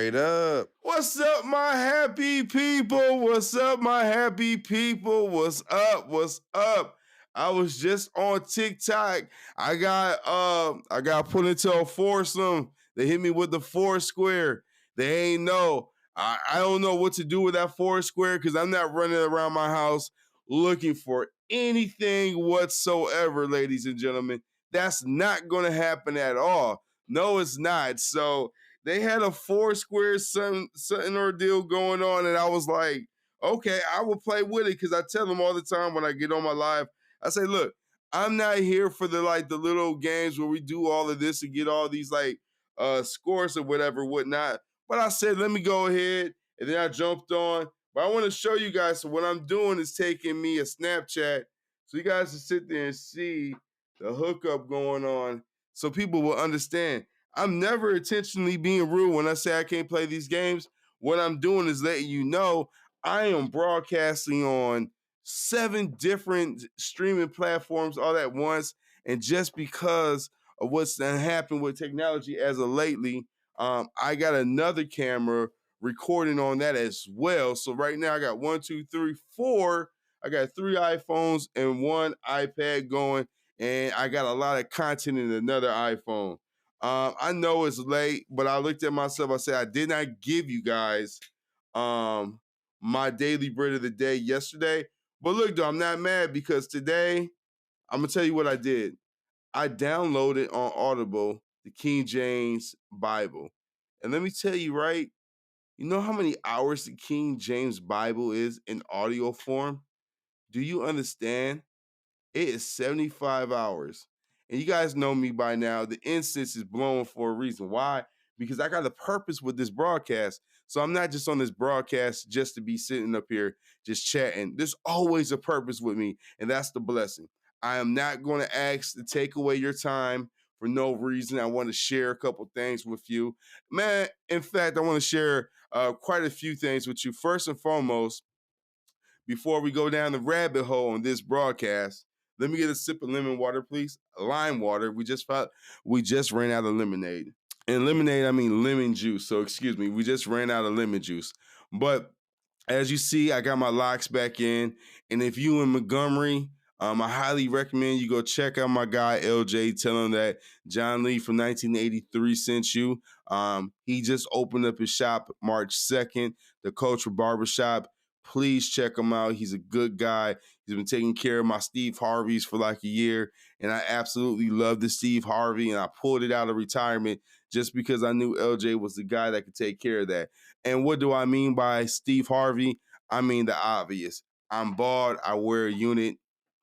Straight up. What's up, my happy people? What's up, my happy people? What's up? What's up? I was just on TikTok. I got put into a foursome. They hit me with the four square. They ain't know. I don't know what to do with that four square because I'm not running around my house looking for anything whatsoever, ladies and gentlemen. That's not gonna happen at all. No, it's not. So they had a four square something ordeal going on, and I was like, okay, I will play with it because I tell them all the time when I get on my live, I say, look, I'm not here for the little games where we do all of this and get all these scores or whatever, whatnot. But I said, let me go ahead, and then I jumped on. But I want to show you guys. So what I'm doing is taking me a Snapchat, so you guys can sit there and see the hookup going on, so people will understand. I'm never intentionally being rude when I say I can't play these games. What I'm doing is letting you know I am broadcasting on 7 different streaming platforms all at once. And just because of what's happened with technology as of lately, I got another camera recording on that as well. So right now I got 1, 2, 3, 4. I got 3 iPhones and 1 iPad going, and I got a lot of content in another iPhone. I know it's late, but I looked at myself. I said I did not give you guys my daily bread of the day yesterday. But look, though, I'm not mad because today I'm gonna tell you what I did. I downloaded on Audible the King James Bible, and let me tell you, right? You know how many hours the King James Bible is in audio form? Do you understand? It is 75 hours. And you guys know me by now. The incense is blowing for a reason. Why? Because I got a purpose with this broadcast. So I'm not just on this broadcast just to be sitting up here just chatting. There's always a purpose with me, and that's the blessing. I am not going to ask to take away your time for no reason. I want to share a couple things with you. Man, in fact, I want to share quite a few things with you. First and foremost, before we go down the rabbit hole on this broadcast, let me get a sip of lemon water, please. Lime water. We just ran out of lemonade. And lemonade, I mean lemon juice. So excuse me, we just ran out of lemon juice. But as you see, I got my locks back in. And if you in Montgomery, I highly recommend you go check out my guy LJ. Tell him that John Lee from 1983 sent you. He just opened up his shop March 2nd, the Culture Barbershop. Please check him out. He's a good guy. He's been taking care of my Steve Harveys for like a year, and I absolutely love the Steve Harvey, and I pulled it out of retirement just because I knew LJ was the guy that could take care of that. And what do I mean by Steve Harvey? I mean the obvious. I'm bald. I wear a unit.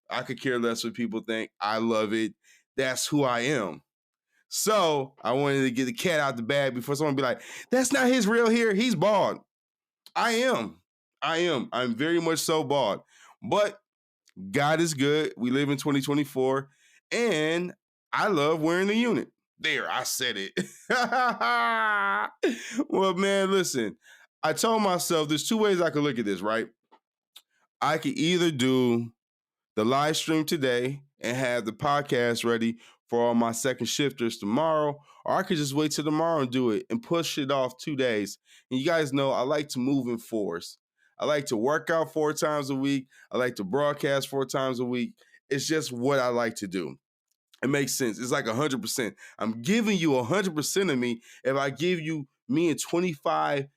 I could care less what people think. I love it. That's who I am. So I wanted to get the cat out the bag before someone be like, that's not his real hair. He's bald. I am. I'm very much so bald. But God is good. We live in 2024. And I love wearing the unit. There, I said it. Well, man, listen. I told myself there's 2 ways I could look at this, right? I could either do the live stream today and have the podcast ready for all my second shifters tomorrow, or I could just wait till tomorrow and do it and push it off 2 days. And you guys know I like to move in fours. I like to work out 4 times a week. I like to broadcast 4 times a week. It's just what I like to do. It makes sense. It's like 100%. I'm giving you 100% of me if I give you me in 25%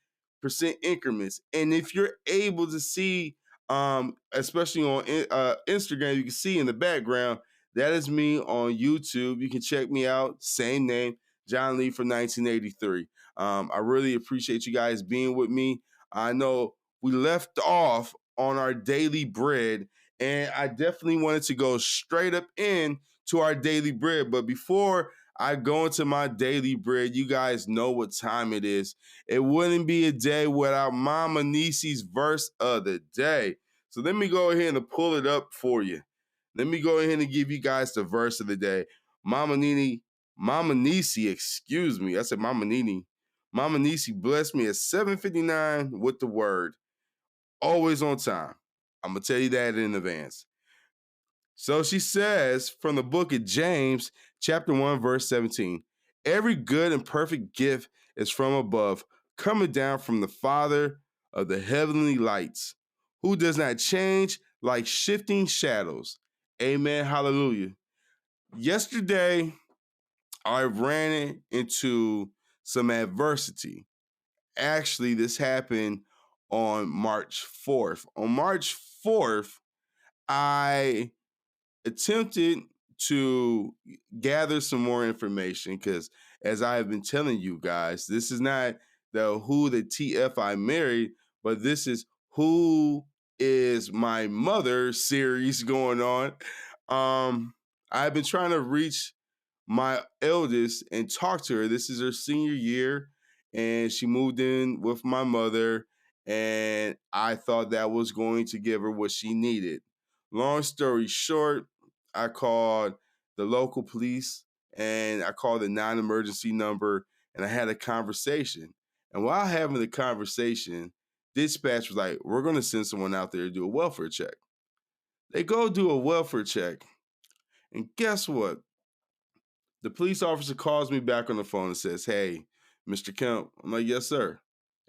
increments. And if you're able to see, especially on Instagram, you can see in the background, that is me on YouTube. You can check me out. Same name, John Lee from 1983. I really appreciate you guys being with me. I know we left off on our daily bread, and I definitely wanted to go straight up in to our daily bread. But before I go into my daily bread, you guys know what time it is. It wouldn't be a day without Mama Nisi's verse of the day. So let me go ahead and pull it up for you. Let me go ahead and give you guys the verse of the day. Mama Nisi, excuse me. I said Mama Nini. Mama Nisi blessed me at 7:59 with the word. Always on time. I'm going to tell you that in advance. So she says from the book of James, chapter 1, verse 17, every good and perfect gift is from above, coming down from the Father of the heavenly lights, who does not change like shifting shadows. Amen. Hallelujah. Yesterday, I ran into some adversity. Actually, this happened on March 4th. On March 4th, I attempted to gather some more information because, as I have been telling you guys, this is not the Who the TF I Married, but this is Who is My Mother series going on. I've been trying to reach my eldest and talk to her. This is her senior year, and she moved in with my mother, and I thought that was going to give her what she needed. Long story short, I called the local police and I called the non-emergency number and I had a conversation. And while having the conversation, dispatch was like, "We're going to send someone out there to do a welfare check." They go do a welfare check, and guess what? The police officer calls me back on the phone and says, "Hey, Mr. Kemp." I'm like, "Yes, sir.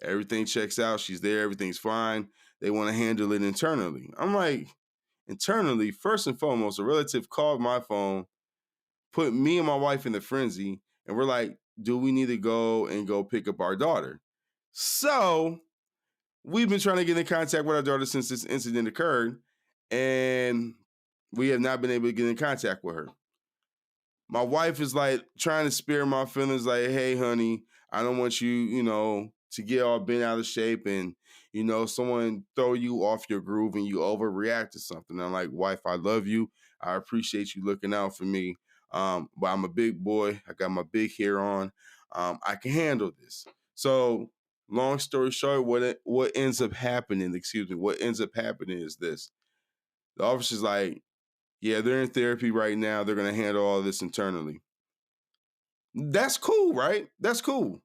Everything checks out. She's there. Everything's fine. They want to handle it internally." I'm like, internally, first and foremost, a relative called my phone, put me and my wife in the frenzy, and we're like, "Do we need to go pick up our daughter?" So we've been trying to get in contact with our daughter since this incident occurred, and we have not been able to get in contact with her. My wife is like trying to spare my feelings, like, "Hey, honey, I don't want you, to get all bent out of shape and, someone throw you off your groove and you overreact to something." I'm like, "Wife, I love you. I appreciate you looking out for me. But I'm a big boy. I got my big hair on. I can handle this." So, long story short, what ends up happening, what ends up happening is this. The officer's like, "Yeah, they're in therapy right now. They're going to handle all this internally." That's cool, right? That's cool.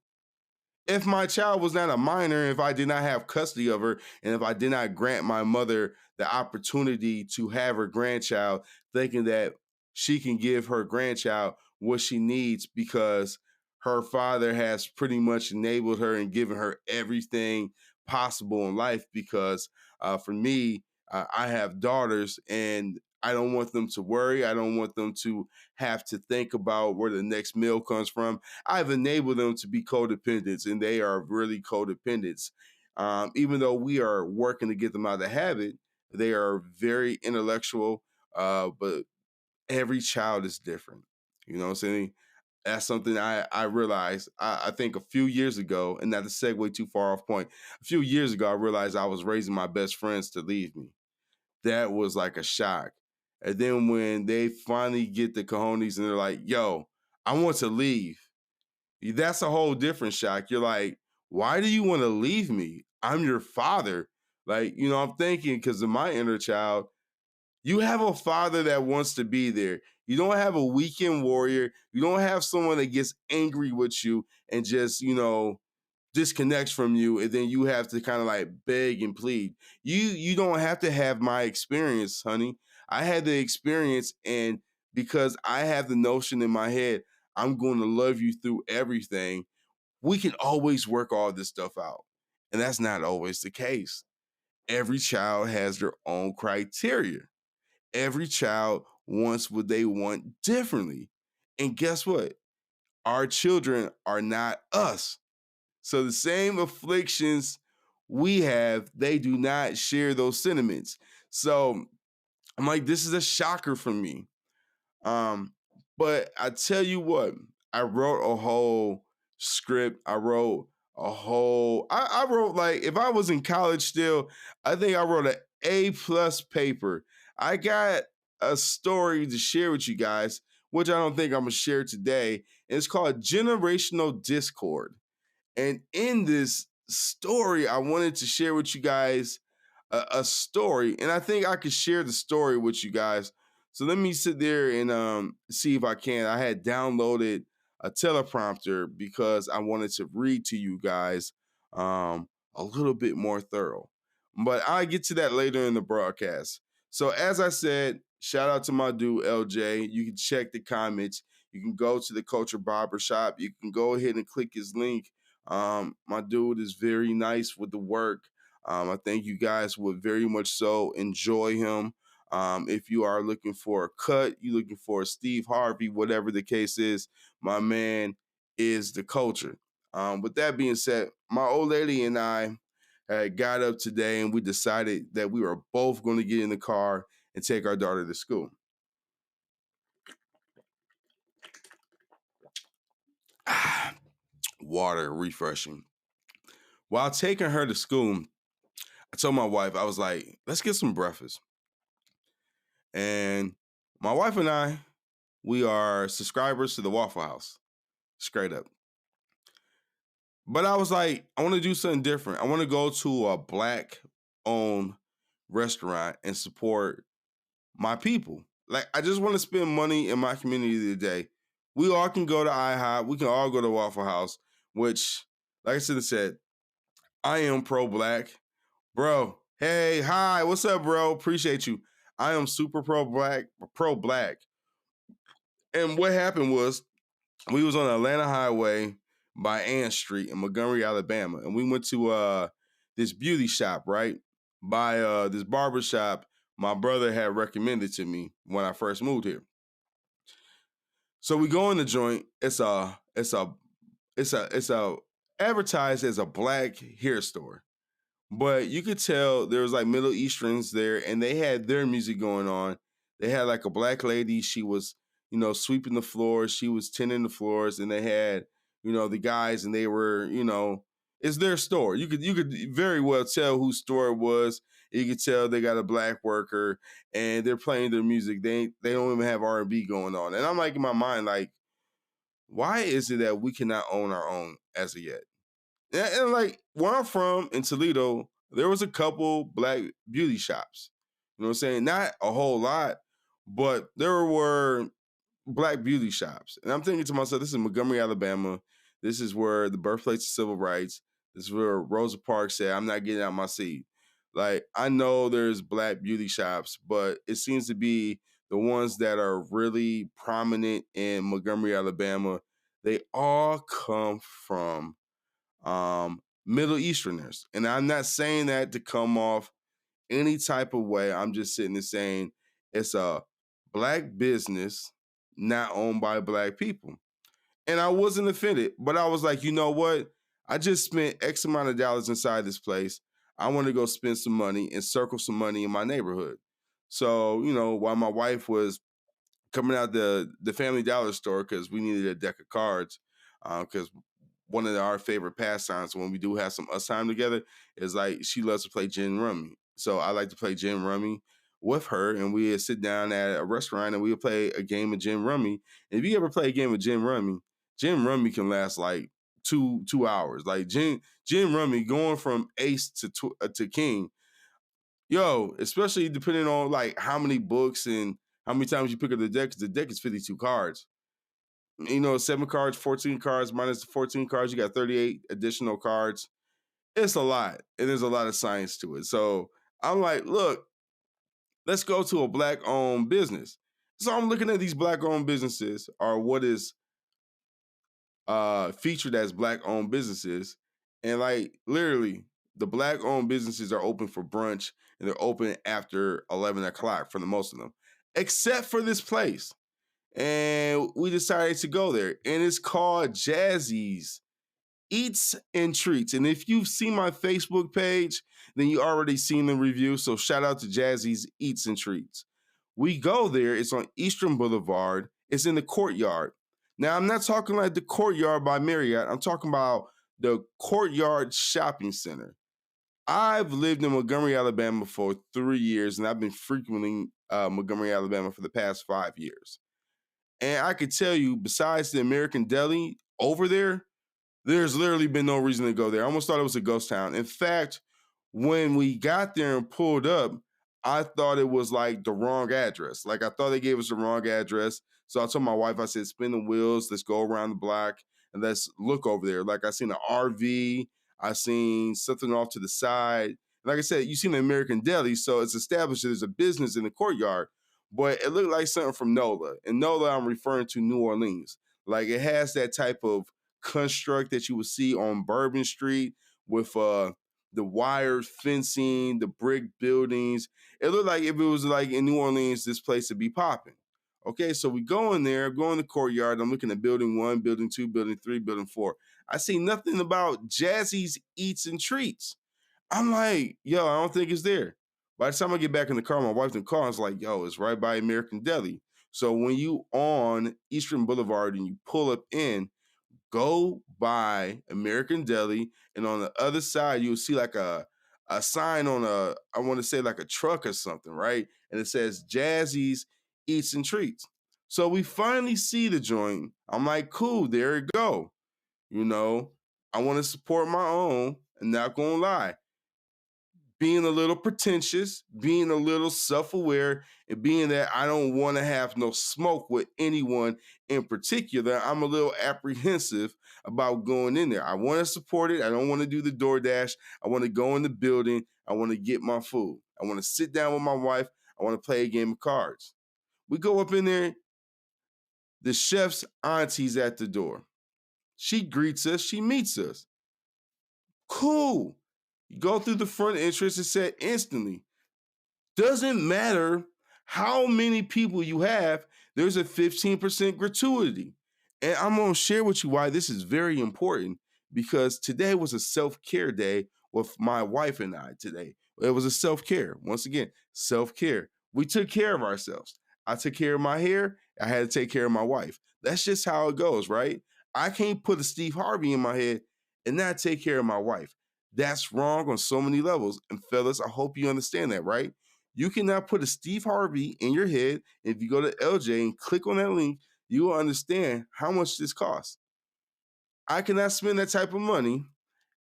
If my child was not a minor, if I did not have custody of her, and if I did not grant my mother the opportunity to have her grandchild, thinking that she can give her grandchild what she needs because her father has pretty much enabled her and given her everything possible in life. Because for me, I have daughters and I don't want them to worry. I don't want them to have to think about where the next meal comes from. I've enabled them to be codependents, and they are really codependents. Even though we are working to get them out of the habit, they are very intellectual, but every child is different. You know what I'm saying? That's something I realized, I think a few years ago, and not to segue too far off point, a few years ago, I realized I was raising my best friends to leave me. That was like a shock. And then when they finally get the cojones and they're like, "Yo, I want to leave." That's a whole different shock. You're like, "Why do you want to leave me? I'm your father." Like, I'm thinking because of my inner child, you have a father that wants to be there. You don't have a weekend warrior. You don't have someone that gets angry with you and just, disconnects from you, and then you have to kind of like beg and plead. You don't have to have my experience, honey. I had the experience, and because I have the notion in my head, I'm going to love you through everything. We can always work all this stuff out. And that's not always the case. Every child has their own criteria. Every child wants what they want differently. And guess what? Our children are not us. So the same afflictions we have, they do not share those sentiments. So I'm like, this is a shocker for me. Um, but I tell you what, I wrote a whole script. I wrote, like, if I was in college still, I think I wrote an A+ paper. I got a story to share with you guys, which I don't think I'm gonna share today. And it's called Generational Discord. And in this story, I wanted to share with you guys a story, and I think I could share the story with you guys. So let me sit there and see if I can. I had downloaded a teleprompter because I wanted to read to you guys a little bit more thorough. But I'll get to that later in the broadcast. So as I said, shout out to my dude LJ. You can check the comments. You can go to the Culture Barber Shop. You can go ahead and click his link My dude is very nice with the work. I think you guys would very much so enjoy him. If you are looking for a cut, you looking for a Steve Harvey, whatever the case is, my man is the culture. With that being said, my old lady and I had got up today and we decided that we were both going to get in the car and take our daughter to school. Water, refreshing. While taking her to school, I told my wife, I was like, let's get some breakfast. And my wife and I, we are subscribers to the Waffle House, straight up. But I was like, I want to do something different. I want to go to a black owned restaurant and support my people. Like, I just want to spend money in my community today. We all can go to IHOP. We can all go to Waffle House, which, like I said, I am pro black. Bro, hey, hi, what's up, bro? Appreciate you. I am super pro black, pro black. And what happened was we was on Atlanta Highway by Ann Street in Montgomery, Alabama, and we went to this beauty shop, right? By this barber shop my brother had recommended to me when I first moved here. So we go in the joint. It's advertised as a black hair store. But you could tell there was like Middle Easterns there, and they had their music going on. They had like a black lady. She was, sweeping the floors. She was tending the floors, and they had, the guys, and they were, it's their store. You could very well tell whose store it was. You could tell they got a black worker, and they're playing their music. They don't even have R&B going on. And I'm like in my mind, like, why is it that we cannot own our own as of yet? And like where I'm from in Toledo, there was a couple black beauty shops. You know what I'm saying? Not a whole lot, but there were black beauty shops. And I'm thinking to myself, this is Montgomery, Alabama. This is where the birthplace of civil rights. This is where Rosa Parks said, I'm not getting out my seat. Like, I know there's black beauty shops, but it seems to be the ones that are really prominent in Montgomery, Alabama. They all come from Middle Easterners. And I'm not saying that to come off any type of way. I'm just sitting there saying it's a black business not owned by black people. And I wasn't offended, but I was like, you know what? I just spent X amount of dollars inside this place. I want to go spend some money and circle some money in my neighborhood. So, while my wife was coming out the Family Dollar store because we needed a deck of cards, because one of our favorite pastimes when we do have some us time together is like she loves to play gin rummy. So I like to play gin rummy with her, and we would sit down at a restaurant and we would play a game of gin rummy. And if you ever play a game of gin rummy can last like 2 hours. Like gin rummy going from ace to king. Yo, especially depending on like how many books and how many times you pick up the deck, 'cause the deck is 52 cards. 7 cards, 14 cards minus the 14 cards, you got 38 additional cards. It's a lot, and there's a lot of science to it. So I'm like, look, let's go to a black owned business. So I'm looking at these black owned businesses, or what is featured as black owned businesses. And like literally, the black owned businesses are open for brunch and they're open after 11 o'clock for the most of them, except for this place. And we decided to go there. And it's called Jazzy's Eats and Treats. And if you've seen my Facebook page, then you already seen the review. So shout out to Jazzy's Eats and Treats. We go there. It's on Eastern Boulevard. It's in the Courtyard. Now, I'm not talking like the Courtyard by Marriott. I'm talking about the Courtyard Shopping Center. I've lived in Montgomery, Alabama for 3 years, and I've been frequenting Montgomery, Alabama for the past 5 years. And I could tell you, besides the American Deli over there, there's literally been no reason to go there. I almost thought it was a ghost town. In fact, when we got there and pulled up, I thought it was like the wrong address. Like I thought they gave us the wrong address. So I told my wife, I said, spin the wheels, let's go around the block and let's look over there. Like I seen an RV, I seen something off to the side. Like I said, you seen the American Deli, so it's established that there's a business in the Courtyard, but it looked like something from NOLA. And NOLA, I'm referring to New Orleans. Like it has that type of construct that you would see on Bourbon Street with the wired fencing, the brick buildings. It looked like if it was like in New Orleans, this place would be popping. Okay, so we go in there, go in the courtyard. I'm looking at building 1, building 2, building 3, building 4. I see nothing about Jazzy's Eats and Treats. I'm like, yo, I don't think it's there. By the time I get back in the car, my wife in the car, I was like, yo, it's right by American Deli. So when you on Eastern Boulevard and you pull up in, go by American Deli, and on the other side, you'll see like a sign on I want to say like a truck or something, right? And it says Jazzy's Eats and Treats. So we finally see the joint. I'm like, cool, there it go. You know, I want to support my own, and not gonna lie, being a little pretentious, being a little self-aware, and being that I don't want to have no smoke with anyone in particular, I'm a little apprehensive about going in there. I want to support it. I don't want to do the DoorDash. I want to go in the building. I want to get my food. I want to sit down with my wife. I want to play a game of cards. We go up in there. The chef's auntie's at the door. She greets us. She meets us. Cool. You go through the front entrance and said instantly, doesn't matter how many people you have, there's a 15% gratuity. And I'm going to share with you why this is very important, because today was a self-care day with my wife and I today. It was a self-care. Once again, self-care. We took care of ourselves. I took care of my hair. I had to take care of my wife. That's just how it goes, right? I can't put a Steve Harvey in my head and not take care of my wife. That's wrong on so many levels. And fellas, I hope you understand that, right? You cannot put a Steve Harvey in your head. If you go to LJ and click on that link, you will understand how much this costs. I cannot spend that type of money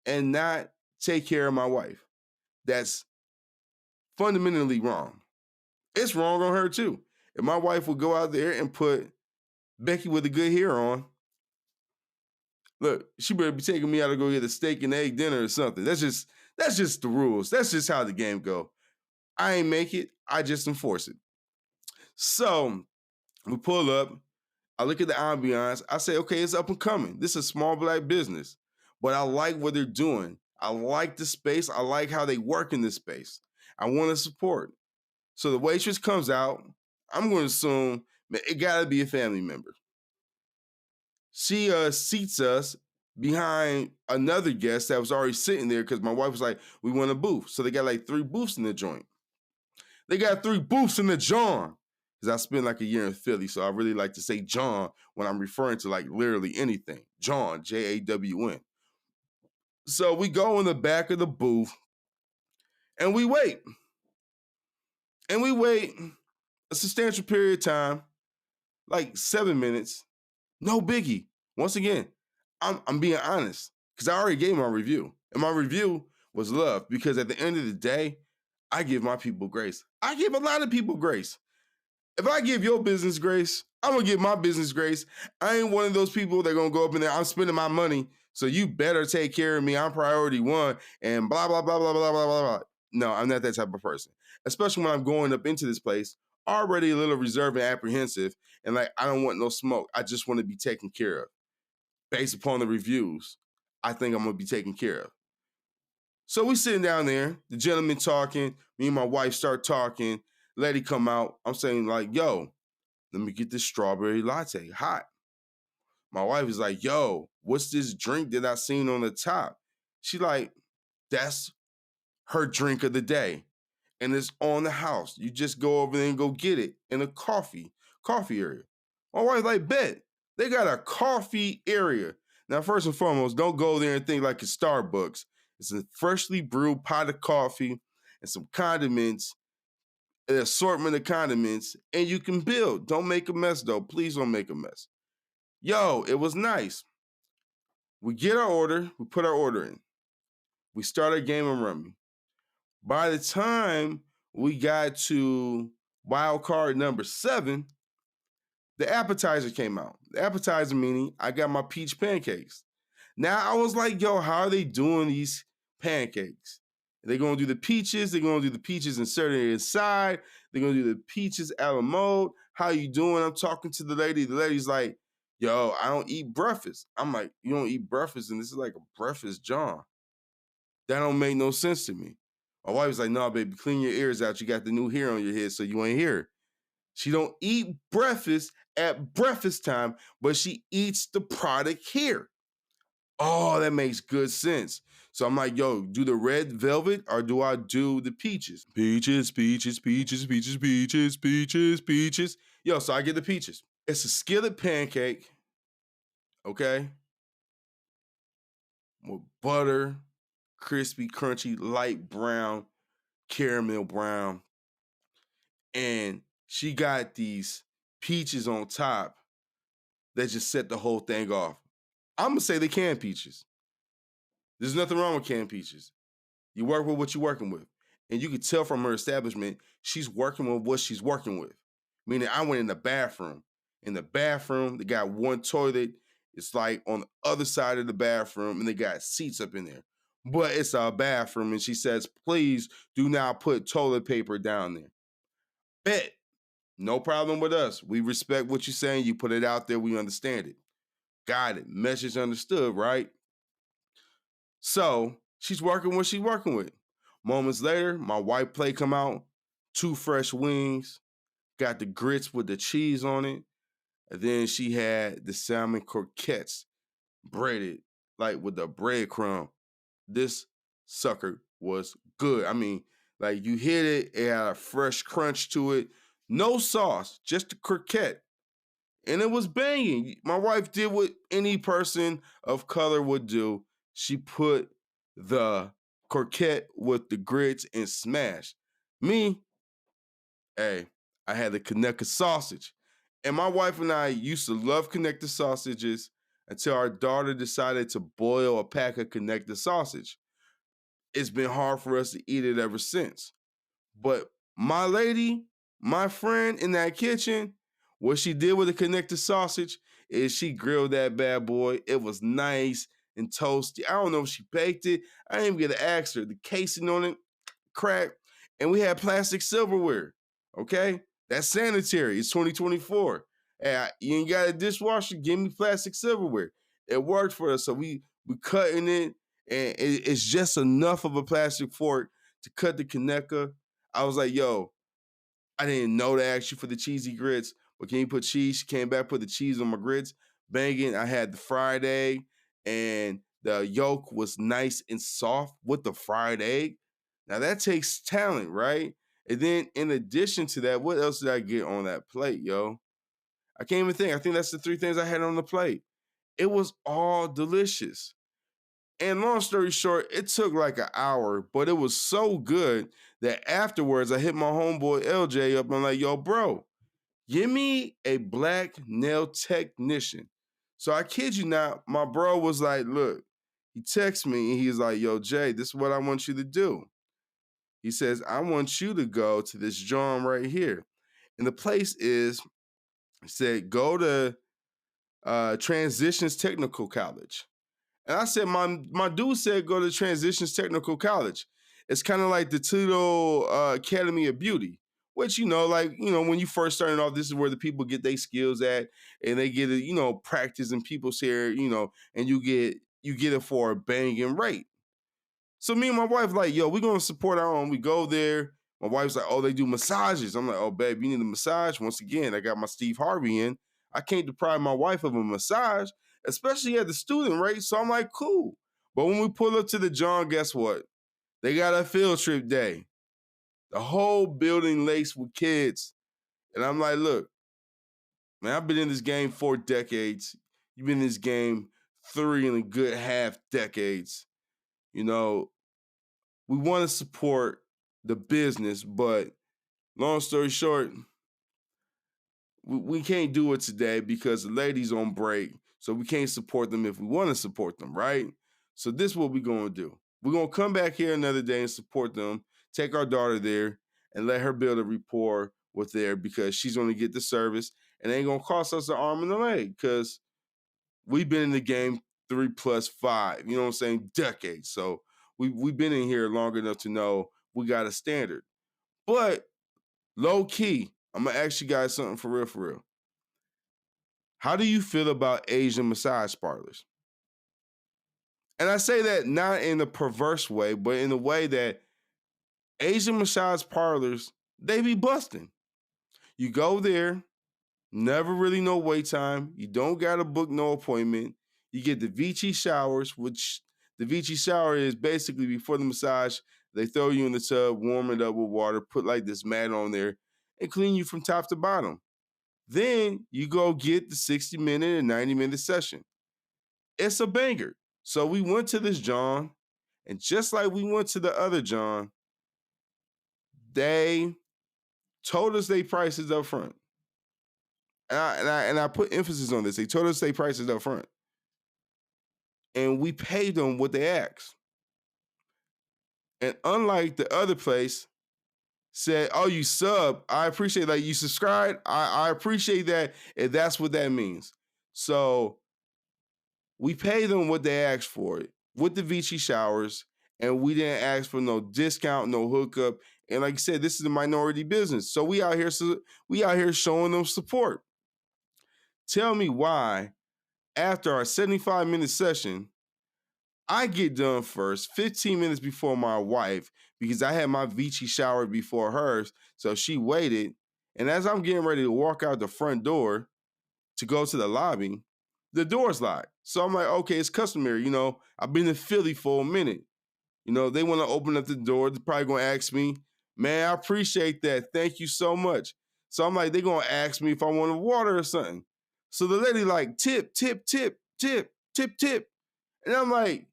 and not take care of my wife. That's fundamentally wrong. It's wrong on her too. If my wife would go out there and put Becky with a good hair on, look, she better be taking me out to go get a steak and egg dinner or something. That's just the rules. That's just how the game go. I ain't make it. I just enforce it. So we pull up. I look at the ambiance. I say, okay, it's up and coming. This is a small black business, but I like what they're doing. I like the space. I like how they work in this space. I want to support. So the waitress comes out. I'm going to assume it got to be a family member. She seats us behind another guest that was already sitting there because my wife was like, we want a booth. So they got like 3 booths in the joint. They got 3 booths in the John. Because I spent like a year in Philly, so I really like to say John when I'm referring to like literally anything. John, Jawn. So we go in the back of the booth and we wait. And we wait a substantial period of time, like 7 minutes. No biggie. Once again, I'm being honest because I already gave my review. And my review was love because at the end of the day, I give my people grace. I give a lot of people grace. If I give your business grace, I'm gonna give my business grace. I ain't one of those people that gonna go up in there, I'm spending my money, so you better take care of me. I'm priority one and blah, blah, blah, blah, blah, blah, blah, blah. No, I'm not that type of person. Especially when I'm going up into this place, already a little reserved and apprehensive, and like I don't want no smoke. I just want to be taken care of. Based upon the reviews, I think I'm gonna be taken care of. So we sitting down there, the gentleman talking, me and my wife start talking, lady come out. I'm saying like, yo, let me get this strawberry latte hot. My wife is like, yo, what's this drink that I seen on the top? She like, that's her drink of the day. And it's on the house. You just go over there and go get it in a coffee area. My wife like, bet. They got a coffee area. Now, first and foremost, don't go there and think like it's Starbucks. It's a freshly brewed pot of coffee and some condiments, an assortment of condiments, and you can build. Don't make a mess, though. Please don't make a mess. Yo, it was nice. We get our order. We put our order in. We start our game of rummy. By the time we got to wild card number 7, the appetizer came out. The appetizer meaning I got my peach pancakes. Now I was like, yo, how are they doing these pancakes? They're gonna do the peaches. They're gonna do the peaches inserted inside. They're gonna do the peaches a la mode. How you doing? I'm talking to the lady. The lady's like, yo, I don't eat breakfast. I'm like, you don't eat breakfast, and this is like a breakfast John. That don't make no sense to me. My wife was like, no, baby, clean your ears out. You got the new hair on your head, so you ain't hear. She don't eat breakfast at breakfast time, but she eats the product here. Oh, that makes good sense. So I'm like, yo, do the red velvet or do I do the peaches? Peaches, peaches, peaches, peaches, peaches, peaches, peaches. Yo, so I get the peaches. It's a skillet pancake, okay, with butter, crispy, crunchy, light brown, caramel brown. And she got these peaches on top that just set the whole thing off. I'm gonna say they canned peaches. There's nothing wrong with canned peaches. You work with what you're working with. And you can tell from her establishment, she's working with what she's working with. Meaning, I went in the bathroom. In the bathroom, they got one toilet. It's like on the other side of the bathroom, and they got seats up in there. But it's a bathroom, and she says, please do not put toilet paper down there. Bet. No problem with us. We respect what you're saying. You put it out there, we understand it. Got it. Message understood, right? So she's working what she's working with. Moments later, my white plate come out, 2 fresh wings, got the grits with the cheese on it, and then she had the salmon croquettes breaded like with the breadcrumb. This sucker was good. I mean, like you hit it, it had a fresh crunch to it, no sauce, just the croquette. And it was banging. My wife did what any person of color would do. She put the croquette with the grits and smashed. Me, hey, I had the Conecuh sausage. And my wife and I used to love Conecuh sausages until our daughter decided to boil a pack of Conecuh sausage. It's been hard for us to eat it ever since. But my lady, my friend in that kitchen, what she did with the Conecuh sausage is she grilled that bad boy. It was nice and toasty. I don't know if she baked it. I didn't even get to ask her. The casing on it cracked, and we had plastic silverware. Okay, that's sanitary. It's 2024. Hey, you ain't got a dishwasher? Give me plastic silverware. It worked for us, so we cutting it, and it's just enough of a plastic fork to cut the Conecuh. I was like, yo, I didn't know to ask you for the cheesy grits, but can you put cheese? She came back, put the cheese on my grits, banging. I had the fried egg, and the yolk was nice and soft with the fried egg. Now that takes talent, right? And then in addition to that, what else did I get on that plate, yo? I can't even think. I think that's the 3 things I had on the plate. It was all delicious. And long story short, it took like an hour, but it was so good that afterwards I hit my homeboy LJ up and I'm like, yo, bro, give me a black nail technician. So I kid you not, my bro was like, look, he texts me and he's like, yo, Jay, this is what I want you to do. He says, I want you to go to this joint right here. And the place is, he said, go to Transitions Technical College. And I said, my dude said go to Transitions Technical College. It's kind of like the Toledo Academy of Beauty, which, like, when you first starting off, this is where the people get their skills at, and they get it, practice in people's hair, and you get it for a banging rate. So me and my wife like, yo, we're gonna support our own. We go there. My wife's like, oh, they do massages. I'm like, oh, babe, you need a massage. Once again, I got my Steve Harvey in. I can't deprive my wife of a massage, especially at the student rate. So I'm like, cool. But when we pull up to the John, guess what? They got a field trip day. The whole building laced with kids. And I'm like, look, man, I've been in this game 4 decades. You've been in this game 3 and a good half decades. We want to support the business, but long story short, we can't do it today because the ladies on break. So we can't support them if we want to support them, right? So this is what we're going to do. We're going to come back here another day and support them, take our daughter there and let her build a rapport with there because she's going to get the service and it ain't going to cost us an arm and a leg because we've been in the game 3 plus 5, you know what I'm saying, decades. So we've been in here long enough to know we got a standard. But low key, I'm gonna ask you guys something for real, for real. How do you feel about Asian massage parlors? And I say that not in a perverse way, but in a way that Asian massage parlors, they be busting. You go there, never really no wait time. You don't gotta book no appointment. You get the Vici showers, which the Vici shower is basically before the massage, they throw you in the tub, warm it up with water, put like this mat on there, and clean you from top to bottom. Then you go get the 60-minute and 90-minute session. It's a banger. So we went to this John, and just like we went to the other John, they told us they prices up front. And I put emphasis on this. They told us they prices up front. And we paid them what they asked. And unlike the other place, said, "Oh, you sub. I appreciate that. You subscribe. I appreciate that if that's what that means." So we paid them what they asked for it with the Vici showers, and we didn't ask for no discount, no hookup. And like I said, this is a minority business, so we out here showing them support. Tell me why, after our 75-minute session, I get done first, 15 minutes before my wife, because I had my Vici shower before hers. So she waited. And as I'm getting ready to walk out the front door to go to the lobby, the door's locked. So I'm like, okay, it's customary. I've been in Philly for a minute. They want to open up the door. They're probably going to ask me, "Man, I appreciate that. Thank you so much." So I'm like, they're going to ask me if I want a water or something. So the lady like, "Tip, tip, tip, tip, tip, tip." And I'm like,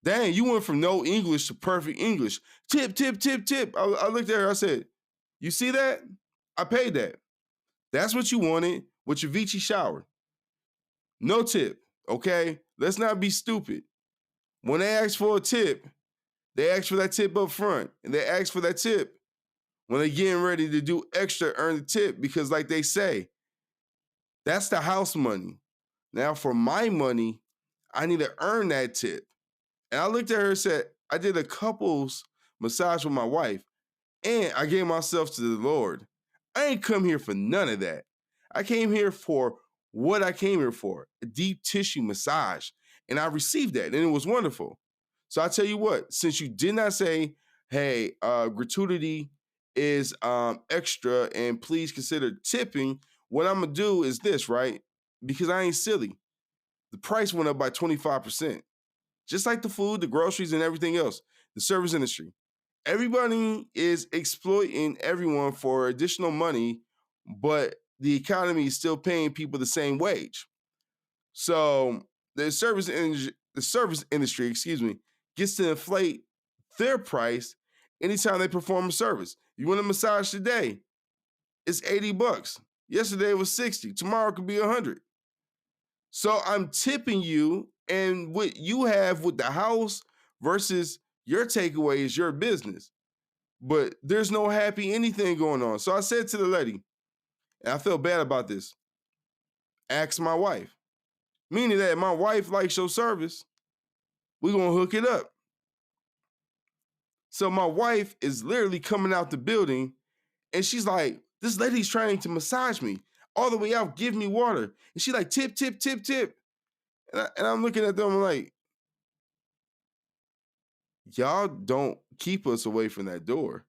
"Dang, you went from no English to perfect English. Tip, tip, tip, tip." I looked at her, I said, "You see that? I paid that. That's what you wanted with your Vici shower. No tip, okay? Let's not be stupid. When they ask for a tip, they ask for that tip up front, and they ask for that tip when they're getting ready to do extra, earn the tip, because like they say, that's the house money. Now for my money, I need to earn that tip." And I looked at her and said, "I did a couples massage with my wife, and I gave myself to the Lord. I ain't come here for none of that. I came here for what I came here for, a deep tissue massage." And I received that, and it was wonderful. So I tell you what, since you did not say, "Hey, gratuity is extra, and please consider tipping," what I'm gonna do is this, right? Because I ain't silly. The price went up by 25%. Just like the food, the groceries, and everything else, the service industry. Everybody is exploiting everyone for additional money, but the economy is still paying people the same wage. So the service industry, gets to inflate their price anytime they perform a service. You want a massage today, it's $80. Yesterday it was 60. Tomorrow it could be 100. So I'm tipping you, and what you have with the house versus your takeaway is your business. But there's no happy anything going on. So I said to the lady, and I felt bad about this, ask my wife. Meaning that my wife likes your service, we're gonna hook it up. So my wife is literally coming out the building, and she's like, "This lady's trying to massage me all the way out, give me water." And she like, "Tip, tip, tip, tip." And I'm looking at them, I'm like, "Y'all don't keep us away from that door.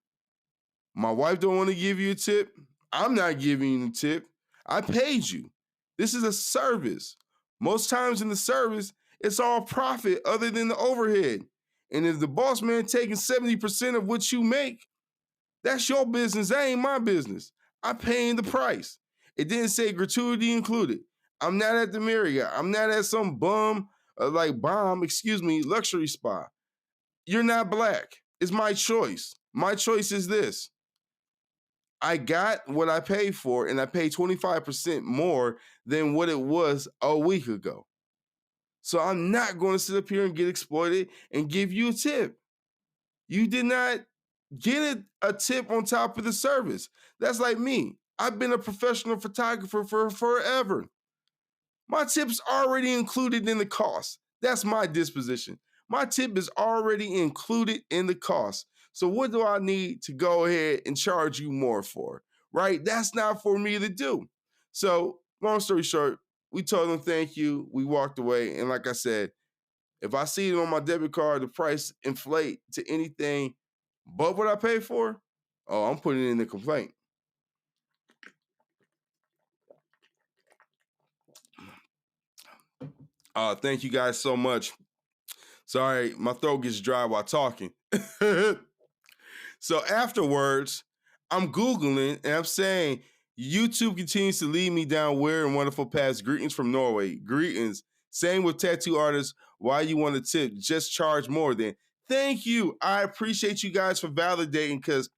My wife don't want to give you a tip. I'm not giving you a tip. I paid you. This is a service. Most times in the service, it's all profit other than the overhead. And if the boss man taking 70% of what you make, that's your business. That ain't my business. I'm paying the price." It didn't say gratuity included. I'm not at the Marriott. I'm not at some luxury spa. You're not black. It's my choice. My choice is this. I got what I paid for, and I paid 25% more than what it was a week ago. So I'm not going to sit up here and get exploited and give you a tip. You did not get a tip on top of the service. That's like me. I've been a professional photographer for forever. My tip's already included in the cost. That's my disposition. My tip is already included in the cost. So what do I need to go ahead and charge you more for? Right? That's not for me to do. So long story short, We told them thank you. We walked away. And like I said, if I see it on my debit card, the price inflate to anything but what I paid for, oh, I'm putting in the complaint. Thank you guys so much. Sorry, my throat gets dry while talking. So afterwards, I'm Googling and I'm saying, YouTube continues to lead me down weird and wonderful paths. Greetings from Norway. Greetings. Same with tattoo artists. Why you want to tip? Just charge more then. Thank you. I appreciate you guys for validating because,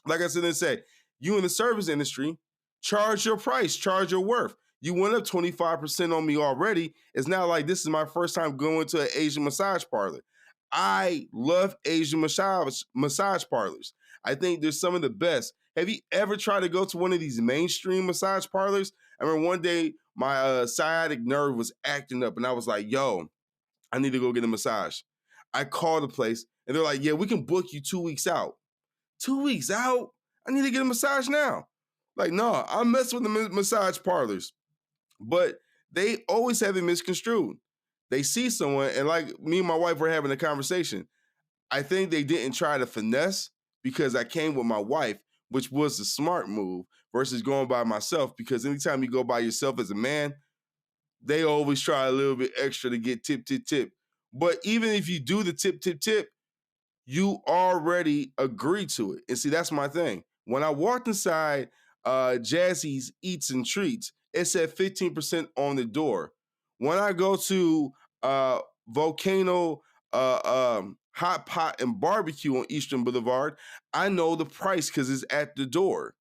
like I said, and say, you in the service industry, charge your price, charge your worth. You went up 25% on me already. It's not like this is my first time going to an Asian massage parlor. I love Asian massage parlors. I think they're some of the best. Have you ever tried to go to one of these mainstream massage parlors? I remember one day my sciatic nerve was acting up, and I was like, yo, I need to go get a massage. I called the place, and they're like, yeah, we can book you 2 weeks out. 2 weeks out? I need to get a massage now. Like, no, I'm messing with the massage parlors. But they always have it misconstrued. They see someone, and like me and my wife were having a conversation. I think they didn't try to finesse because I came with my wife, which was the smart move versus going by myself. Because anytime you go by yourself as a man, they always try a little bit extra to get tip, tip, tip. But even if you do the tip, tip, tip, you already agree to it. And see, that's my thing. When I walked inside Jazzy's Eats and Treats, it said 15% on the door. When I go to Volcano Hot Pot and Barbecue on Eastern Boulevard, I know the price because it's at the door.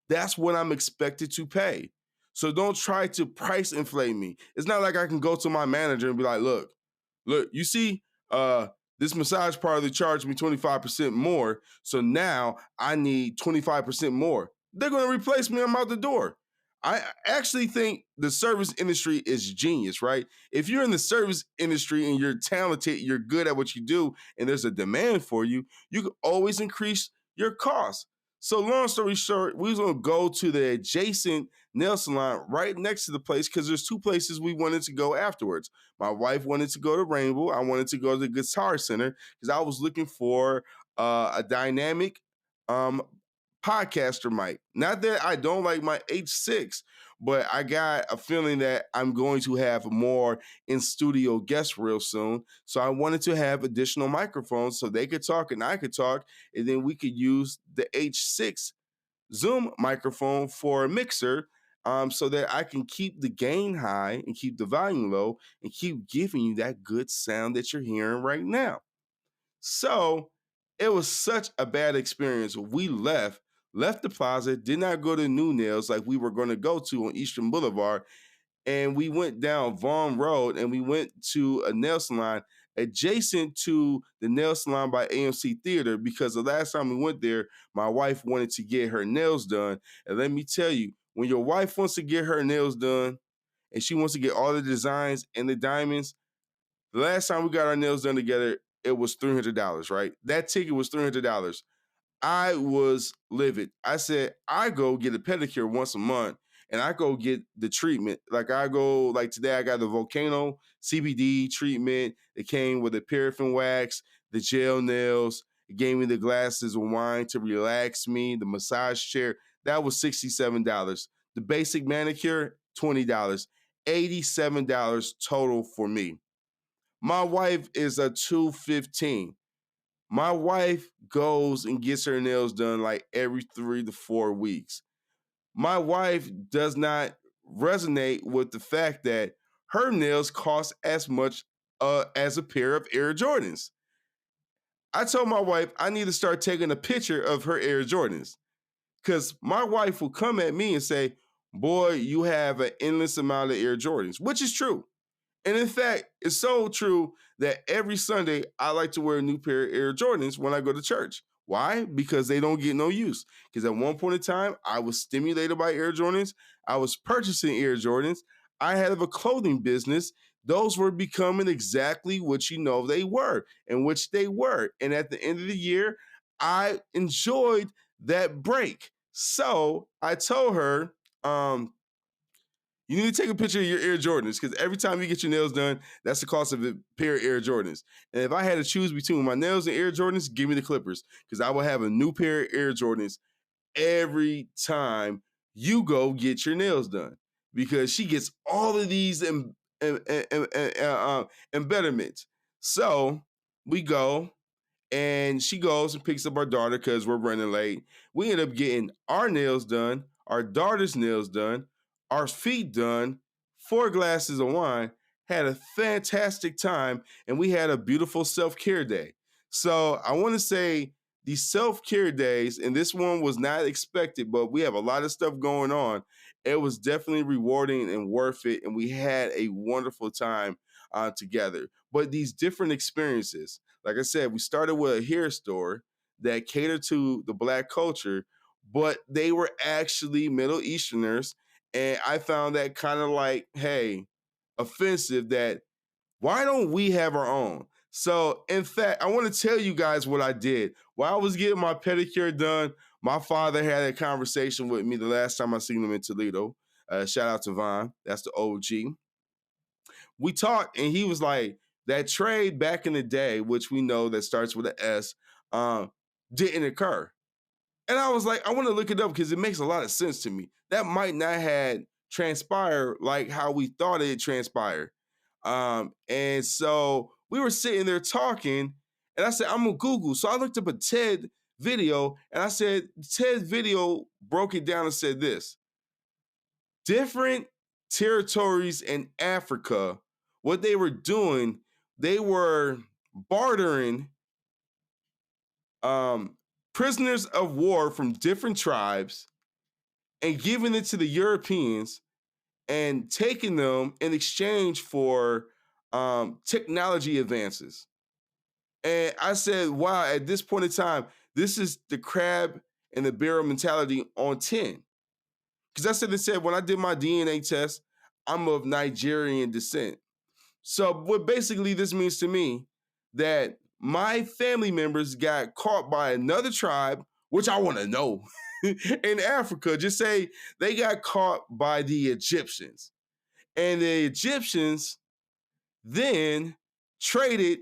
That's what I'm expected to pay. So don't try to price inflate me. It's not like I can go to my manager and be like, look, you see, this massage parlor charged me 25% more. So now I need 25% more. They're going to replace me. I'm out the door. I actually think the service industry is genius, right? If you're in the service industry and you're talented, you're good at what you do, and there's a demand for you, you can always increase your costs. So long story short, we was gonna go to the adjacent nail salon right next to the place because there's two places we wanted to go afterwards. My wife wanted to go to Rainbow. I wanted to go to the Guitar Center because I was looking for a dynamic um, podcaster mic. Not that I don't like my H6, but I got a feeling that I'm going to have more in studio guests real soon. So I wanted to have additional microphones so they could talk and I could talk, and then we could use the H6 Zoom microphone for a mixer. So that I can keep the gain high and keep the volume low and keep giving you that good sound that you're hearing right now. So it was such a bad experience. We left the plaza, did not go to New Nails like we were going to go to on Eastern Boulevard, and we went down Vaughn Road and we went to a nail salon adjacent to the nail salon by AMC Theater because the last time we went there, my wife wanted to get her nails done. And let me tell you, when your wife wants to get her nails done and she wants to get all the designs and the diamonds, the last time we got our nails done together, it was $300, right? That ticket was $300. I was livid. I said, I go get a pedicure once a month and I go get the treatment. Like I go, like today I got the Volcano CBD treatment. It came with the paraffin wax, the gel nails. It gave me the glasses of wine to relax me, the massage chair. That was $67. The basic manicure, $20. $87 total for me. My wife is a 215. My wife goes and gets her nails done like every 3 to 4 weeks. My wife does not resonate with the fact that her nails cost as much as a pair of Air Jordans. I told my wife I need to start taking a picture of her Air Jordans because my wife will come at me and say, boy, you have an endless amount of Air Jordans, which is true. And in fact, it's so true that every Sunday I like to wear a new pair of Air Jordans when I go to church. Why? Because they don't get no use. Because at one point in time, I was stimulated by Air Jordans. I was purchasing Air Jordans. I had a clothing business. Those were becoming exactly what you know they were, and which they were. And at the end of the year, I enjoyed that break. So I told her, You need to take a picture of your Air Jordans because every time you get your nails done, that's the cost of a pair of Air Jordans. And if I had to choose between my nails and Air Jordans, give me the Clippers because I will have a new pair of Air Jordans every time you go get your nails done because she gets all of these embedments. So we go and she goes and picks up our daughter because we're running late. We end up getting our nails done, our daughter's nails done, our feet done, 4 glasses of wine, had a fantastic time, and we had a beautiful self-care day. So I want to say these self-care days, and this one was not expected, but we have a lot of stuff going on. It was definitely rewarding and worth it, and we had a wonderful time together. But these different experiences, like I said, we started with a hair store that catered to the Black culture, but they were actually Middle Easterners. And I found that kind of like, hey, offensive that why don't we have our own? So, in fact, I want to tell you guys what I did. While I was getting my pedicure done, my father had a conversation with me the last time I seen him in Toledo. Shout out to Vaughn, that's the OG. We talked, and he was like, that trade back in the day, which we know that starts with an S, didn't occur. And I was like, I want to look it up because it makes a lot of sense to me. That might not have transpired like how we thought it transpired. And so we were sitting there talking, and I said, I'm gonna Google. So I looked up a TED video, and I said, TED video broke it down and said this: different territories in Africa, what they were doing, they were bartering prisoners of war from different tribes and giving it to the Europeans and taking them in exchange for technology advances. And I said, wow, at this point in time, this is the crab and the barrel mentality on 10. Because I said, they said, when I did my DNA test, I'm of Nigerian descent. So what basically this means to me, that my family members got caught by another tribe, which I want to know, in Africa. Just say they got caught by the Egyptians. And the Egyptians then traded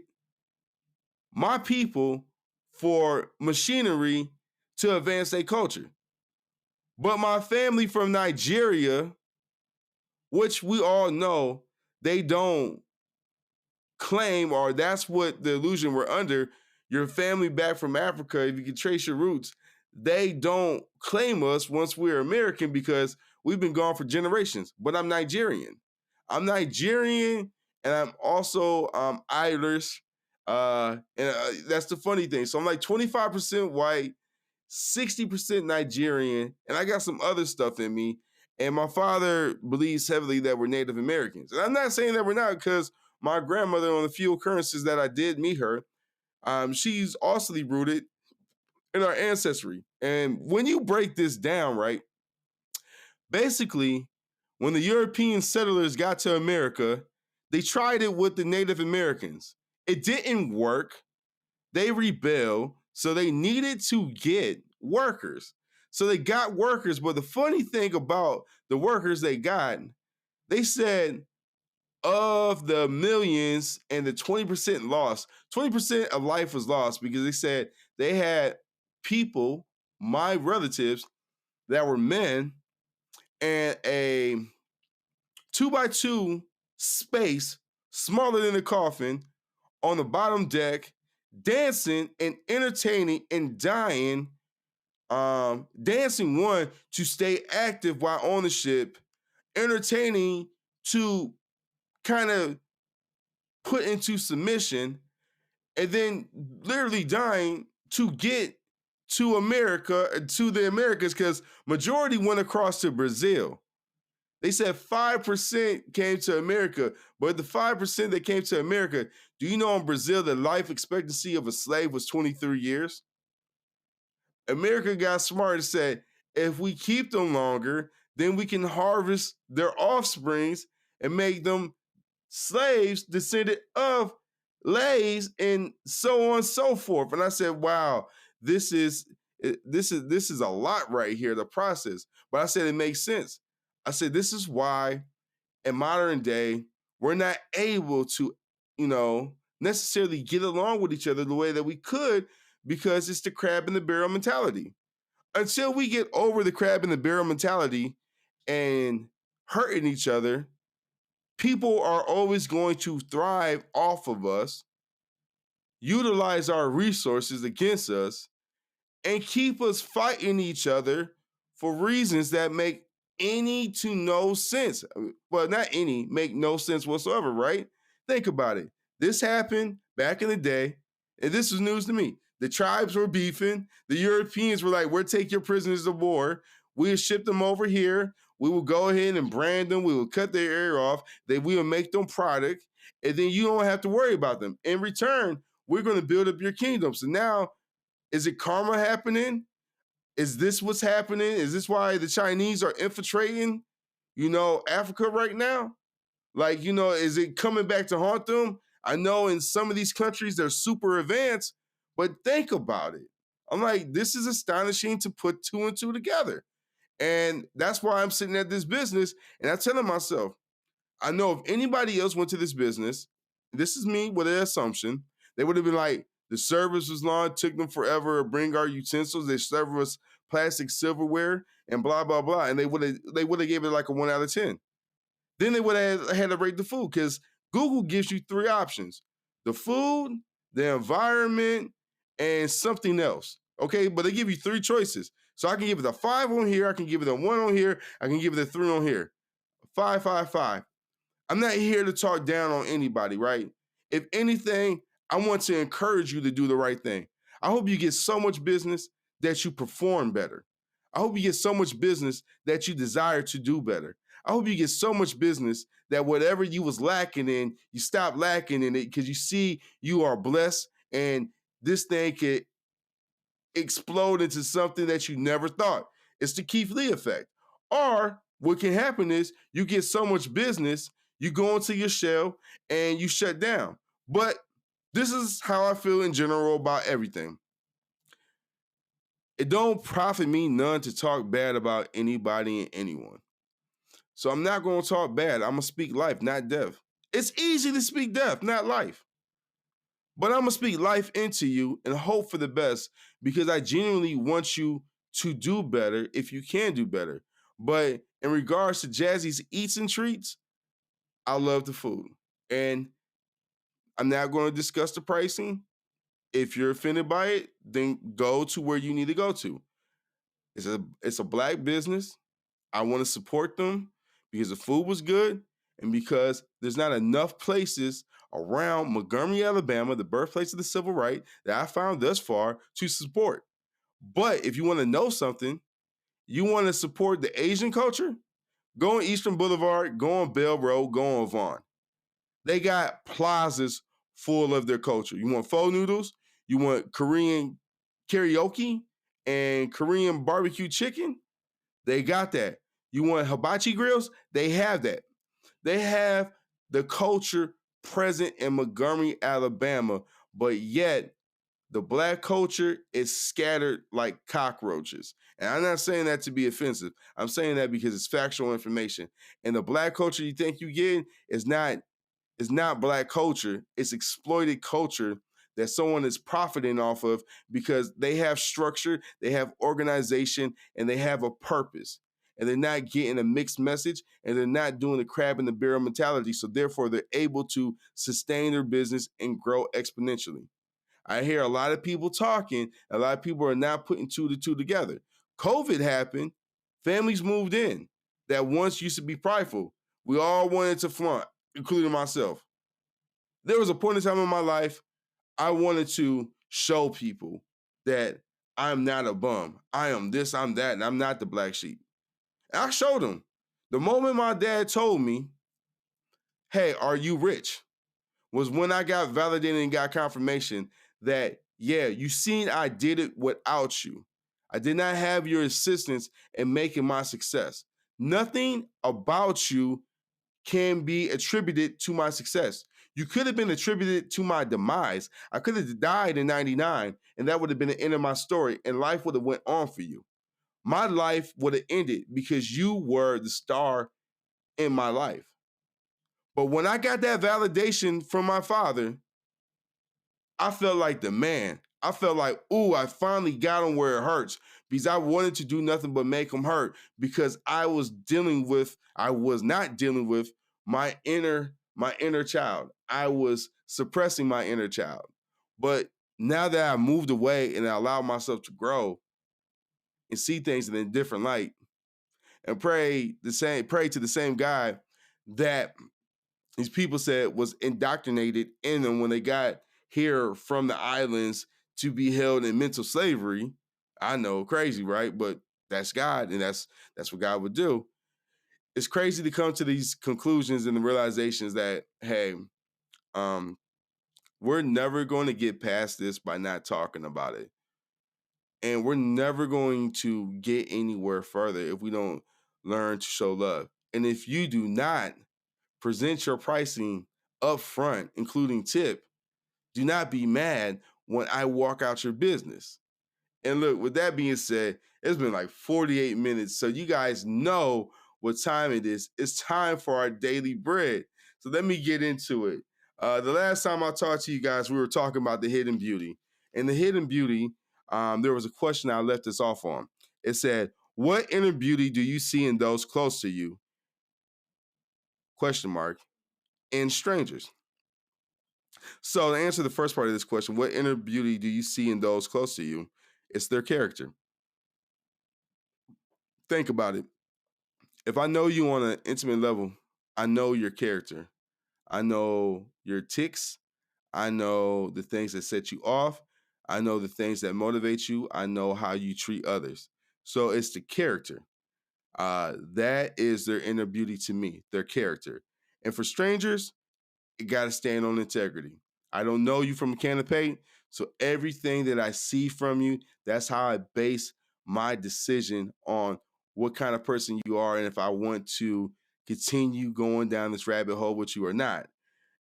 my people for machinery to advance their culture. But my family from Nigeria, which we all know, they don't claim, or that's what the illusion we're under. Your family back from Africa, if you can trace your roots, they don't claim us once we're American because we've been gone for generations. But I'm Nigerian. I'm Nigerian, and I'm also Irish. And that's the funny thing. So I'm like 25% white, 60% Nigerian, and I got some other stuff in me. And my father believes heavily that we're Native Americans. And I'm not saying that we're not, because my grandmother, on the few occurrences that I did meet her, she's also rooted in our ancestry. And when you break this down, right, basically, when the European settlers got to America, they tried it with the Native Americans. It didn't work. They rebelled, so they needed to get workers. So they got workers, but the funny thing about the workers they got, they said of the millions and the 20% lost, 20% of life was lost because they said they had people, my relatives, that were men, and a 2x2 space smaller than a coffin on the bottom deck, dancing and entertaining and dying. Dancing one to stay active while on the ship, entertaining to kind of put into submission, and then literally dying to get to America, to the Americas, because majority went across to Brazil. They said 5% came to America, but the 5% that came to America, do you know in Brazil the life expectancy of a slave was 23 years? America got smart and said, if we keep them longer, then we can harvest their offsprings and make them slaves descended of Lays and so on and so forth. And I said, wow, this is a lot right here, the process. But I said it makes sense. I said, this is why in modern day, we're not able to, necessarily get along with each other the way that we could because it's the crab in the barrel mentality. Until we get over the crab in the barrel mentality and hurting each other, people are always going to thrive off of us, utilize our resources against us, and keep us fighting each other for reasons that make any to no sense. Well, not any, make no sense whatsoever, right? Think about it. This happened back in the day, and this was news to me. The tribes were beefing. The Europeans were like, we'll take your prisoners of war. We'll ship them over here. We will go ahead and brand them. We will cut their ear off. Then we will make them product. And then you don't have to worry about them. In return, we're going to build up your kingdom. So now, is it karma happening? Is this what's happening? Is this why the Chinese are infiltrating, Africa right now? Like, is it coming back to haunt them? I know in some of these countries they're super advanced, but think about it. I'm like, this is astonishing to put two and two together. And that's why I'm sitting at this business and I'm telling myself, I know if anybody else went to this business, this is me with an assumption, they would have been like, the service was long, took them forever to bring our utensils. They serve us plastic silverware and blah, blah, blah. And they would have gave it like a 1 out of 10. Then they would have had to rate the food because Google gives you 3 options: the food, the environment, and something else. Okay, but they give you 3 choices. So I can give it a 5 on here, I can give it a 1 on here, I can give it a 3 on here. 5, 5, 5. I'm not here to talk down on anybody, right? If anything, I want to encourage you to do the right thing. I hope you get so much business that you perform better. I hope you get so much business that you desire to do better. I hope you get so much business that whatever you was lacking in, you stop lacking in it because you see you are blessed and this thing could explode into something that you never thought. It's the Keith Lee effect. Or what can happen is you get so much business, you go into your shell and you shut down. But this is how I feel in general about everything. It don't profit me none to talk bad about anybody and anyone. So I'm not going to talk bad. I'm going to speak life, not death. It's easy to speak death, not life. But I'm going to speak life into you and hope for the best because I genuinely want you to do better if you can do better. But in regards to Jazzy's eats and treats, I love the food. And I'm not going to discuss the pricing. If you're offended by it, then go to where you need to go to. It's a black business. I want to support them because the food was good and because there's not enough places around Montgomery, Alabama, the birthplace of the civil rights, that I found thus far to support. But if you want to know something, you want to support the Asian culture, go on Eastern Boulevard, go on Bell Road, go on Vaughn. They got plazas full of their culture. You want pho noodles, you want Korean karaoke and Korean barbecue chicken, they got that. You want hibachi grills, they have that. They have the culture present in Montgomery, Alabama, but yet the black culture is scattered like cockroaches. And I'm not saying that to be offensive. I'm saying that because it's factual information. And the black culture you think you get is not black culture. It's exploited culture that someone is profiting off of because they have structure, they have organization, and they have a purpose. And they're not getting a mixed message and they're not doing the crab in the barrel mentality. So therefore, they're able to sustain their business and grow exponentially. I hear a lot of people talking, a lot of people are not putting 2 to 2 together. COVID happened, families moved in that once used to be prideful. We all wanted to flaunt, including myself. There was a point in time in my life I wanted to show people that I'm not a bum. I am this, I'm that, and I'm not the black sheep. And I showed them. The moment my dad told me, hey, are you rich? Was when I got validated and got confirmation that, yeah, you seen I did it without you. I did not have your assistance in making my success. Nothing about you can be attributed to my success. You could have been attributed to my demise. I could have died in 99 and that would have been the end of my story and life would have went on for you. My life would have ended because you were the star in my life. But when I got that validation from my father, I felt like the man. I felt like, ooh, I finally got him where it hurts because I wanted to do nothing but make him hurt because I was not dealing with my inner child. I was suppressing my inner child. But now that I moved away and I allowed myself to grow and see things in a different light and pray to the same guy that these people said was indoctrinated in them when they got here from the islands to be held in mental slavery. I know, crazy, right? But that's God, and that's what God would do. It's crazy to come to these conclusions and the realizations that, hey, um, we're never going to get past this by not talking about it. And we're never going to get anywhere further if we don't learn to show love. And if you do not present your pricing up front, including tip, do not be mad when I walk out your business. And look, with that being said, it's been like 48 minutes. So you guys know what time it is. It's time for our daily bread. So let me get into it. The last time I talked to you guys, we were talking about the hidden beauty. And the hidden beauty, there was a question I left us off on. It said, what inner beauty do you see in those close to you? Question mark. In strangers. So to answer the first part of this question, what inner beauty do you see in those close to you? It's their character. Think about it. If I know you on an intimate level, I know your character. I know your ticks. I know the things that set you off. I know the things that motivate you. I know how you treat others. So it's the character. That is their inner beauty to me, their character. And for strangers, it got to stand on integrity. I don't know you from a can of paint, so everything that I see from you, that's how I base my decision on what kind of person you are and if I want to continue going down this rabbit hole with you or not.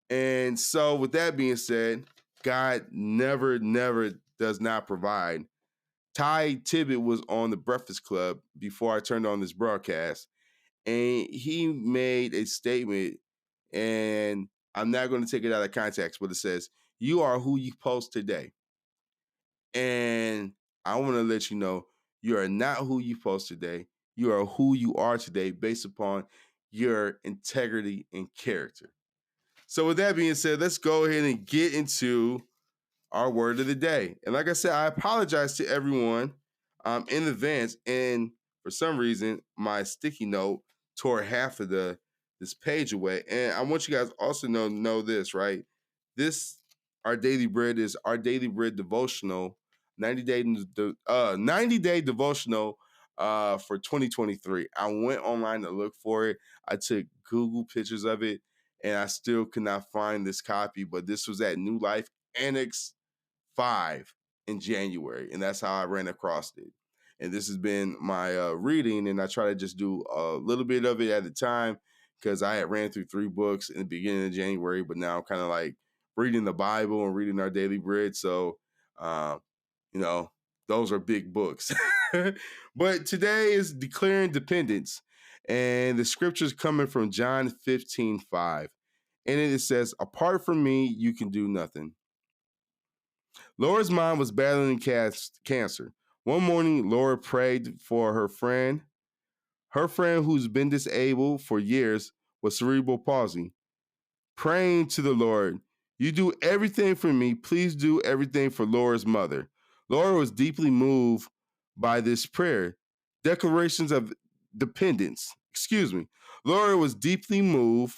And so, with that being said, God never does not provide. Ty Tibbet was on the Breakfast Club before I turned on this broadcast, and he made a statement, and I'm not going to take it out of context, but it says, you are who you post today. And I want to let you know, you are not who you post today. You are who you are today based upon your integrity and character. So with that being said, let's go ahead and get into our word of the day. And like I said, I apologize to everyone in advance. And for some reason, my sticky note tore half of this page away. And I want you guys also know this, right? This our daily bread is our daily bread devotional, 90-day devotional for 2023. I went online to look for it. I took Google pictures of it, and I still could not find this copy. But this was at New Life Annex 5 in January, and that's how I ran across it. And this has been my reading, and I try to just do a little bit of it at a time because I had ran through 3 books in the beginning of January, but now I'm kind of like reading the Bible and reading our daily bread. So, uh, you know, those are big books. But today is declaring dependence, and the scripture's coming from John 15:5. And it says, apart from me, you can do nothing. Laura's mom was battling cancer. One morning, Laura prayed for her friend who's been disabled for years with cerebral palsy, praying to the Lord, you do everything for me. Please do everything for Laura's mother. Laura was deeply moved by this prayer. Declarations of dependence. Excuse me. Laura was deeply moved.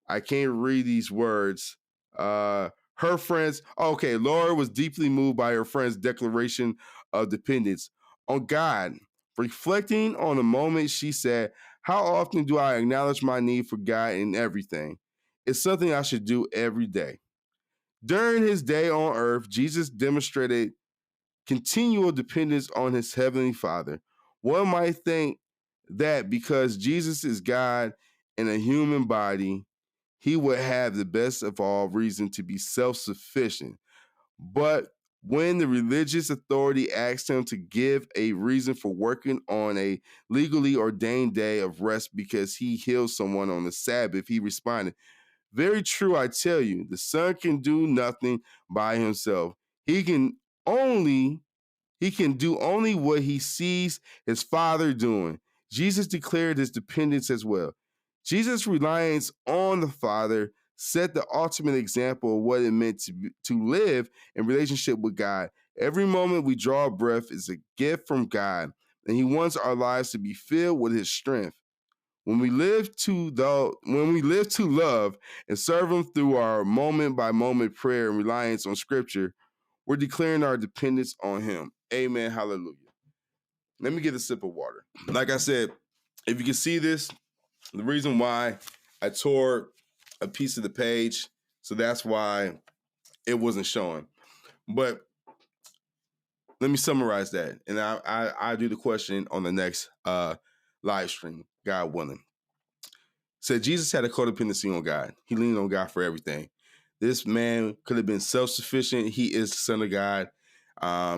I can't read these words. Her friends, okay, Laura was deeply moved by her friend's declaration of dependence on God. Reflecting on the moment, she said, how often do I acknowledge my need for God in everything? It's something I should do every day. During his day on earth, Jesus demonstrated continual dependence on his heavenly Father. One might think that because Jesus is God in a human body, he would have the best of all reason to be self-sufficient. But when the religious authority asked him to give a reason for working on a legally ordained day of rest because he healed someone on the Sabbath, he responded, Very true, I tell you, the son can do nothing by himself. He can only he can do only what he sees his father doing. Jesus declared his dependence as well. Jesus' reliance on the Father set the ultimate example of what it meant to live in relationship with God. Every moment we draw a breath is a gift from God, and he wants our lives to be filled with his strength. When we live to love and serve him through our moment by moment prayer and reliance on scripture, we're declaring our dependence on him. Amen. Hallelujah. Let me get a sip of water. Like I said, if you can see this, the reason why I tore a piece of the page, so that's why it wasn't showing. But let me summarize that, and I do the question on the next live stream, God willing. Said Jesus had a codependency on God. He leaned on God for everything. This man could have been self-sufficient. He is the son of God.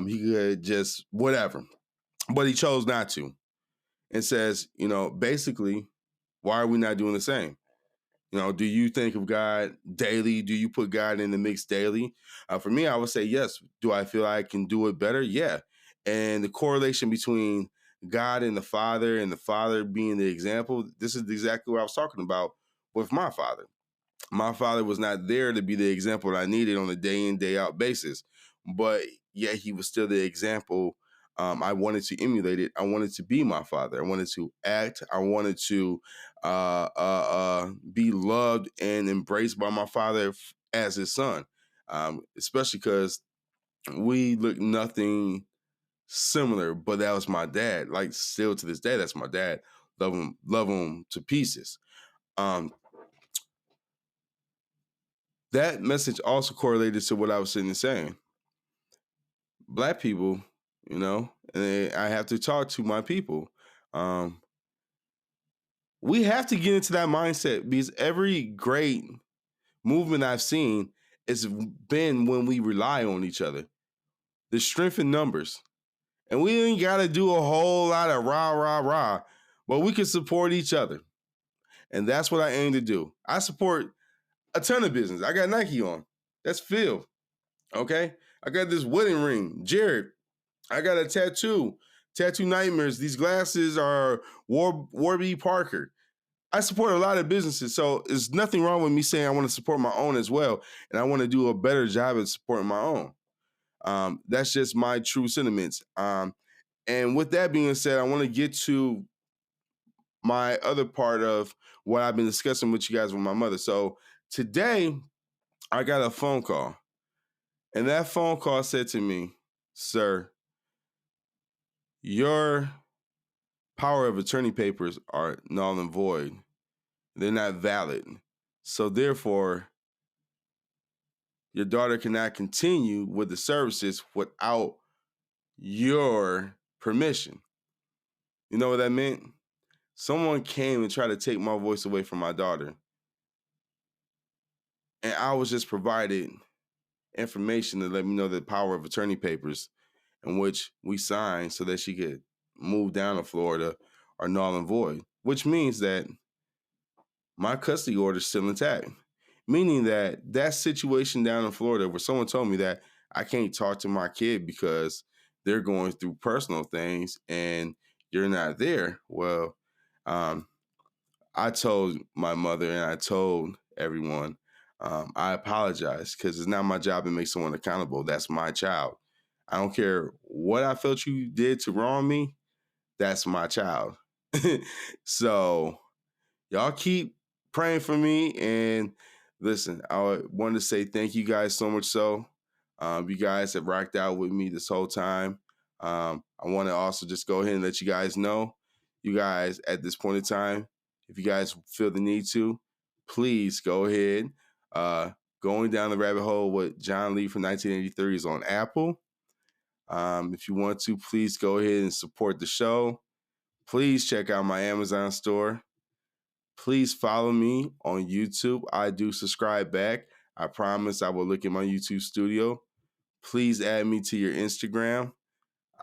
He could just whatever, but he chose not to. And says, basically, why are we not doing the same? Do you think of God daily? Do you put God in the mix daily? For me, I would say yes. Do I feel I can do it better? Yeah. And the correlation between God and the Father being the example, this is exactly what I was talking about with my father. My father was not there to be the example that I needed on a day in, day out basis, but yet he was still the example. I wanted to emulate it. I wanted to be my father. I wanted to act. I wanted to be loved and embraced by my father as his son, especially because we look nothing similar, but that was my dad. Like still to this day, that's my dad. Love him to pieces. That message also correlated to what I was sitting and saying. Black people, and I have to talk to my people. We have to get into that mindset because every great movement I've seen has been when we rely on each other. The strength in numbers. And we ain't got to do a whole lot of rah, rah, rah, but we can support each other. And that's what I aim to do. I support a ton of business. I got Nike on. That's Phil. Okay? I got this wedding ring. Jared. I got a tattoo. Tattoo Nightmares. These glasses are Warby Parker. I support a lot of businesses, so there's nothing wrong with me saying I want to support my own as well, and I want to do a better job at supporting my own. That's just my true sentiments. And with that being said, I want to get to my other part of what I've been discussing with you guys with my mother. So today, I got a phone call, and that phone call said to me, "Sir, your power of attorney papers are null and void. They're not valid. So therefore, your daughter cannot continue with the services without your permission." You know what that meant? Someone came and tried to take my voice away from my daughter. And I was just provided information to let me know the power of attorney papers in which we signed so that she could move down to Florida are null and void, which means that my custody order is still intact. Meaning that situation down in Florida where someone told me that I can't talk to my kid because they're going through personal things and you're not there. Well, I told my mother and I told everyone, I apologize because it's not my job to make someone accountable. That's my child. I don't care what I felt you did to wrong me. That's my child. So y'all keep praying for me. And listen, I want to say thank you guys so much. You guys have rocked out with me this whole time. I want to also just go ahead and let you guys know, you guys at this point in time, if you guys feel the need to, please go ahead. Going Down the Rabbit Hole with John Lee from 1983 is on Apple. If you want to, please go ahead and support the show. Please check out my Amazon store. Please follow me on YouTube. I do subscribe back. I promise I will look at my YouTube studio. Please add me to your Instagram.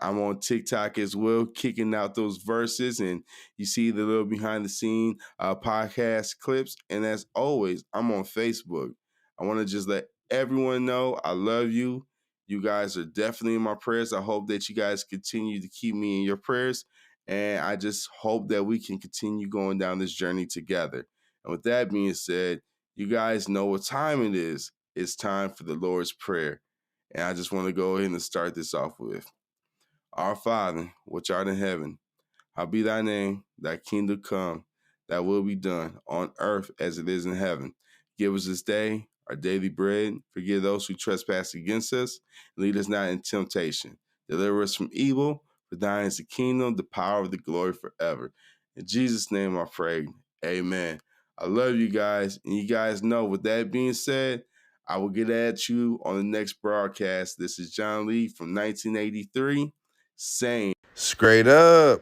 I'm on TikTok as well, kicking out those verses, and you see the little behind the scene podcast clips. And as always, I'm on Facebook. I want to just let everyone know I love you. You guys are definitely in my prayers. I hope that you guys continue to keep me in your prayers. And I just hope that we can continue going down this journey together. And with that being said, you guys know what time it is. It's time for the Lord's Prayer. And I just want to go ahead and start this off with Our Father, which art in heaven, hallowed be thy name, thy kingdom come, thy will be done on earth as it is in heaven. Give us this day our daily bread. Forgive those who trespass against us. Lead us not in temptation. Deliver us from evil. For thine is the kingdom, the power, the glory forever. In Jesus' name I pray. Amen. I love you guys. And you guys know, with that being said, I will get at you on the next broadcast. This is John Lee from 1983 saying, straight up.